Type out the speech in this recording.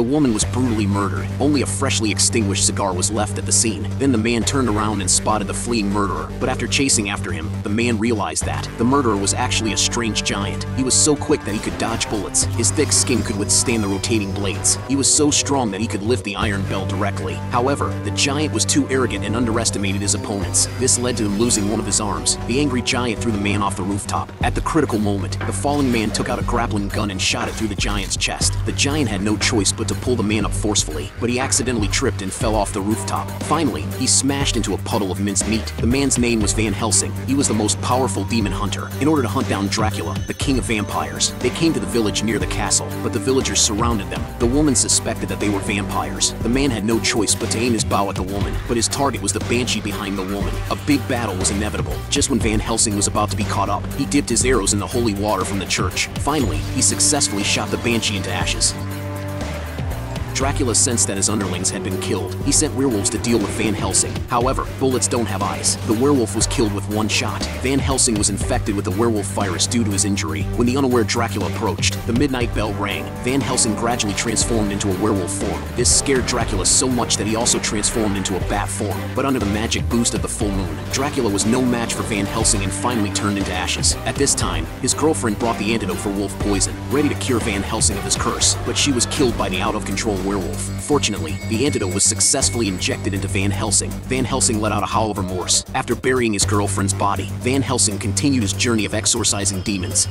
The woman was brutally murdered. Only a freshly extinguished cigar was left at the scene. Then the man turned around and spotted the fleeing murderer. But after chasing after him, the man realized that the murderer was actually a strange giant. He was so quick that he could dodge bullets. His thick skin could withstand the rotating blades. He was so strong that he could lift the iron bell directly. However, the giant was too arrogant and underestimated his opponents. This led to him losing one of his arms. The angry giant threw the man off the rooftop. At the critical moment, the falling man took out a grappling gun and shot it through the giant's chest. The giant had no choice but to pull the man up forcefully, but he accidentally tripped and fell off the rooftop. Finally, he smashed into a puddle of minced meat. The man's name was Van Helsing. He was the most powerful demon hunter. In order to hunt down Dracula, the king of vampires, they came to the village near the castle, but the villagers surrounded them. The woman suspected that they were vampires. The man had no choice but to aim his bow at the woman, but his target was the banshee behind the woman. A big battle was inevitable. Just when Van Helsing was about to be caught up, he dipped his arrows in the holy water from the church. Finally, he successfully shot the banshee into ashes. Dracula sensed that his underlings had been killed. He sent werewolves to deal with Van Helsing. However, bullets don't have eyes. The werewolf was killed with one shot. Van Helsing was infected with the werewolf virus due to his injury. When the unaware Dracula approached, the midnight bell rang. Van Helsing gradually transformed into a werewolf form. This scared Dracula so much that he also transformed into a bat form. But under the magic boost of the full moon, Dracula was no match for Van Helsing and finally turned into ashes. At this time, his girlfriend brought the antidote for wolf poison, ready to cure Van Helsing of his curse, but she was killed by the out-of-control werewolf. Fortunately, the antidote was successfully injected into Van Helsing. Van Helsing let out a howl of remorse. After burying his girlfriend's body, Van Helsing continued his journey of exorcising demons.